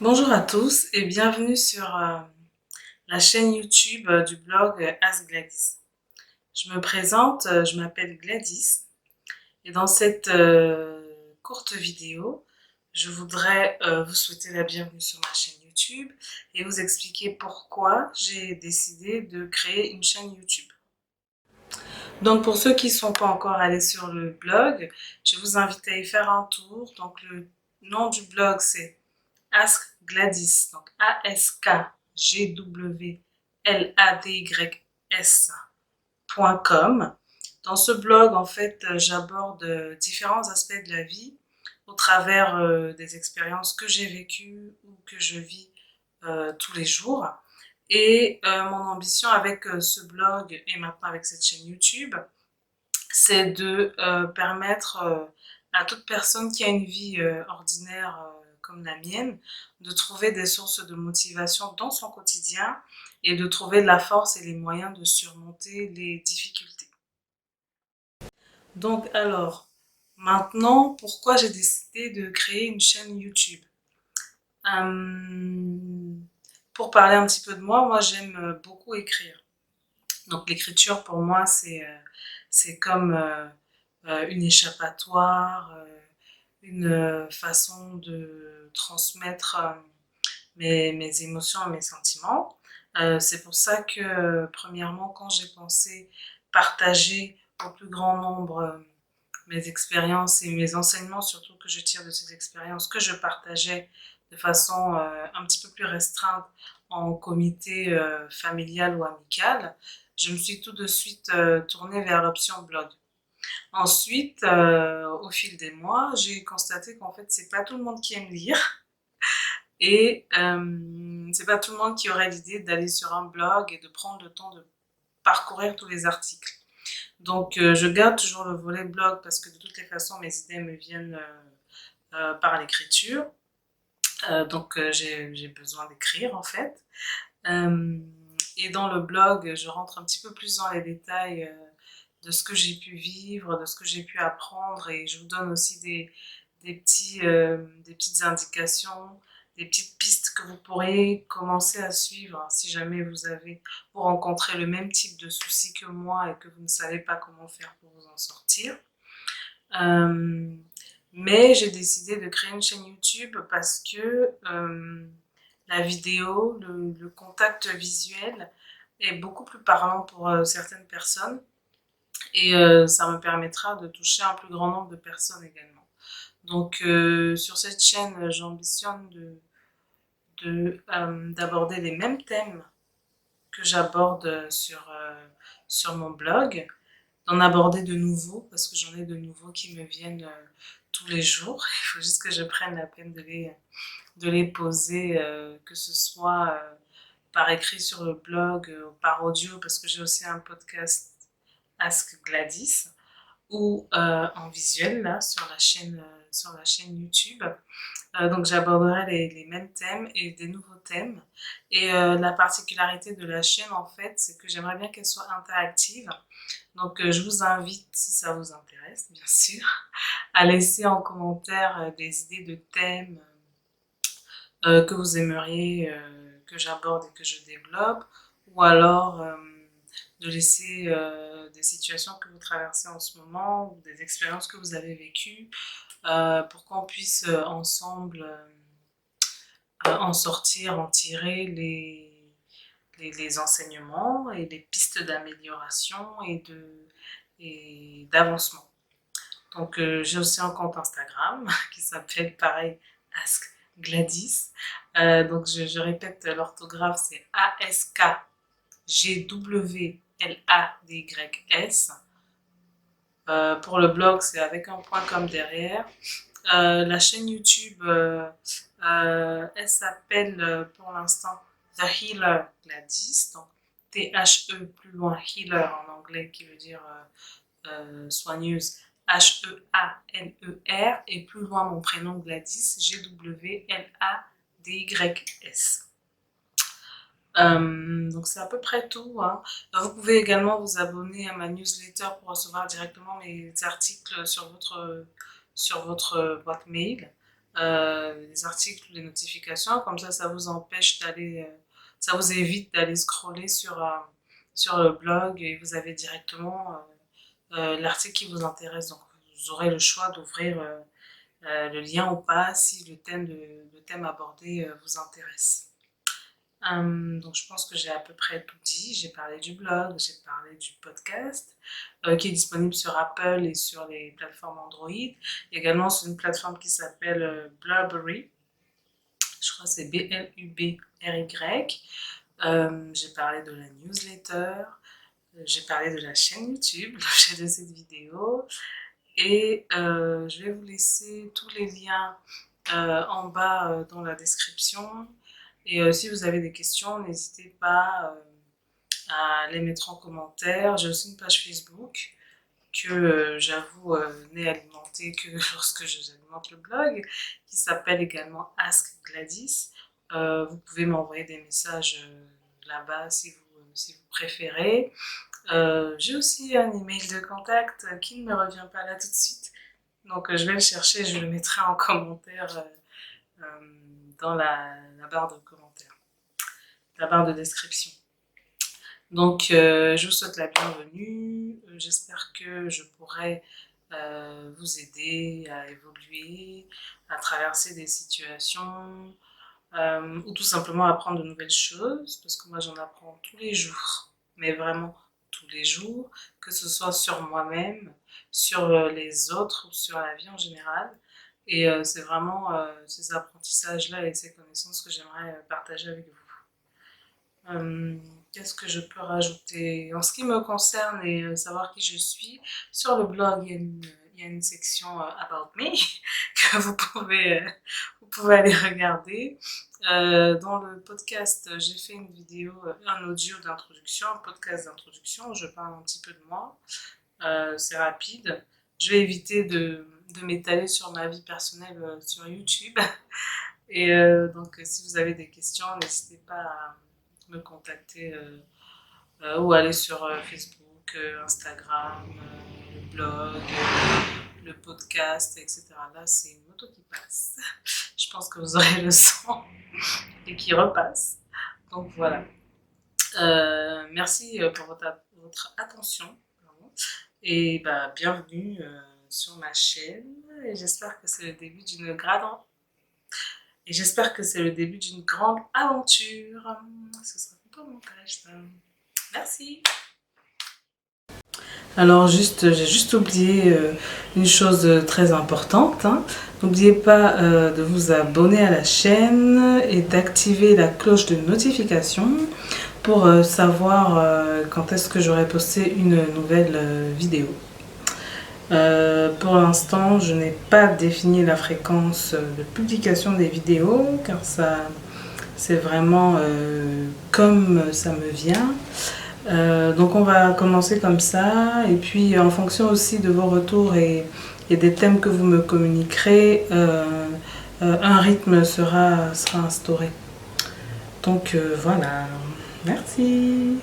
Bonjour à tous et bienvenue sur la chaîne YouTube du blog Ask Gladys. Je me présente, je m'appelle Gladys et dans cette courte vidéo, je voudrais vous souhaiter la bienvenue sur ma chaîne YouTube et vous expliquer pourquoi j'ai décidé de créer une chaîne YouTube. Donc pour ceux qui ne sont pas encore allés sur le blog, je vous invite à y faire un tour. Donc le nom du blog c'est Ask Gladys, donc AskGladys.com. Dans ce blog, en fait, j'aborde différents aspects de la vie au travers des expériences que j'ai vécues ou que je vis tous les jours. Et mon ambition avec ce blog et maintenant avec cette chaîne YouTube, c'est de permettre à toute personne qui a une vie ordinaire comme la mienne, de trouver des sources de motivation dans son quotidien et de trouver la force et les moyens de surmonter les difficultés. Donc alors, maintenant, pourquoi j'ai décidé de créer une chaîne YouTube? Pour parler un petit peu de moi j'aime beaucoup écrire. Donc l'écriture pour moi c'est comme une échappatoire, une façon de transmettre mes émotions et mes sentiments. C'est pour ça que premièrement quand j'ai pensé partager au plus grand nombre mes expériences et mes enseignements surtout que je tire de ces expériences que je partageais de façon un petit peu plus restreinte en comité familial ou amical, je me suis tout de suite tournée vers l'option blog. Ensuite, au fil des mois, j'ai constaté qu'en fait, c'est pas tout le monde qui aime lire et c'est pas tout le monde qui aurait l'idée d'aller sur un blog et de prendre le temps de parcourir tous les articles. Donc, je garde toujours le volet blog parce que de toutes les façons, mes idées me viennent par l'écriture. Donc, j'ai besoin d'écrire en fait. Euh, et dans le blog, je rentre un petit peu plus dans les détails de ce que j'ai pu vivre, de ce que j'ai pu apprendre et je vous donne aussi des petites indications, des petites pistes que vous pourriez commencer à suivre si jamais vous rencontrez le même type de soucis que moi et que vous ne savez pas comment faire pour vous en sortir. Euh, mais j'ai décidé de créer une chaîne YouTube parce que la vidéo, le contact visuel est beaucoup plus parlant pour certaines personnes et ça me permettra de toucher un plus grand nombre de personnes également. Donc sur cette chaîne, j'ambitionne d'aborder les mêmes thèmes que j'aborde sur mon blog, d'en aborder de nouveaux, parce que j'en ai de nouveaux qui me viennent tous les jours. Il faut juste que je prenne la peine de les poser, que ce soit par écrit sur le blog, par audio, parce que j'ai aussi un podcast Ask Gladys, ou en visuel là sur la chaîne YouTube. Donc j'aborderai les mêmes thèmes et des nouveaux thèmes. Et la particularité de la chaîne en fait, c'est que j'aimerais bien qu'elle soit interactive. Donc je vous invite, si ça vous intéresse bien sûr, à laisser en commentaire des idées de thèmes que vous aimeriez que j'aborde et que je développe, ou alors de laisser des situations que vous traversez en ce moment ou des expériences que vous avez vécues pour qu'on puisse ensemble en sortir, en tirer les enseignements et les pistes d'amélioration et d'avancement. Donc j'ai aussi un compte Instagram qui s'appelle pareil Ask Gladys. Donc je répète l'orthographe, c'est ASKGWLADYS. Pour le blog, c'est avec un point com derrière. La chaîne YouTube, elle s'appelle pour l'instant The Healer Gladys, donc T-H-E plus loin Healer en anglais qui veut dire soigneuse, H-E-A-L-E-R, et plus loin mon prénom Gladys, G-W-L-A-D-Y-S. Donc c'est à peu près tout, hein. Vous pouvez également vous abonner à ma newsletter pour recevoir directement mes articles sur votre boîte mail. les articles, les notifications, comme ça vous empêche d'aller, ça vous évite d'aller scroller sur le blog et vous avez directement l'article qui vous intéresse. Donc vous aurez le choix d'ouvrir le lien ou pas si le thème abordé vous intéresse. Donc je pense que j'ai à peu près tout dit. J'ai parlé du blog, j'ai parlé du podcast qui est disponible sur Apple et sur les plateformes Android. Également sur une plateforme qui s'appelle Blubrry. Je crois que c'est Blubrry. J'ai parlé de la newsletter. J'ai parlé de la chaîne YouTube, l'objet de cette vidéo. Et je vais vous laisser tous les liens en bas dans la description. Et si vous avez des questions, n'hésitez pas à les mettre en commentaire. J'ai aussi une page Facebook que j'avoue n'est alimentée que lorsque j'alimente le blog, qui s'appelle également Ask Gladys. Vous pouvez m'envoyer des messages là-bas si vous préférez. J'ai aussi un email de contact qui ne me revient pas là tout de suite. Donc je vais le chercher, je le mettrai en commentaire dans la barre de commentaires, la barre de description. Donc je vous souhaite la bienvenue. J'espère que je pourrai vous aider à évoluer, à traverser des situations ou tout simplement apprendre de nouvelles choses, parce que moi j'en apprends tous les jours, mais vraiment tous les jours, que ce soit sur moi-même, sur les autres ou sur la vie en général. Et c'est vraiment ces apprentissages-là et ces connaissances que j'aimerais partager avec vous. Qu'est-ce que je peux rajouter? En ce qui me concerne et savoir qui je suis, sur le blog, il y a une section About Me que vous pouvez aller regarder. Dans le podcast, j'ai fait une vidéo, un audio d'introduction, un podcast d'introduction où je parle un petit peu de moi. C'est rapide. Je vais éviter de m'étaler sur ma vie personnelle sur YouTube. Et donc, si vous avez des questions, n'hésitez pas à me contacter ou aller sur Facebook, Instagram, le blog, le podcast, etc. Là, c'est une moto qui passe. Je pense que vous aurez le son et qui repasse. Donc voilà. Merci pour votre attention. Et bah, bienvenue sur ma chaîne. Et j'espère que c'est le début d'une grande aventure. Ce sera tout au montage. Merci. Alors j'ai juste oublié une chose très importante. N'oubliez pas de vous abonner à la chaîne et d'activer la cloche de notification pour savoir quand est-ce que j'aurai posté une nouvelle vidéo. Pour l'instant, je n'ai pas défini la fréquence de publication des vidéos car ça c'est vraiment comme ça me vient. Donc on va commencer comme ça et puis en fonction aussi de vos retours et des thèmes que vous me communiquerez, un rythme sera instauré. Donc voilà, merci.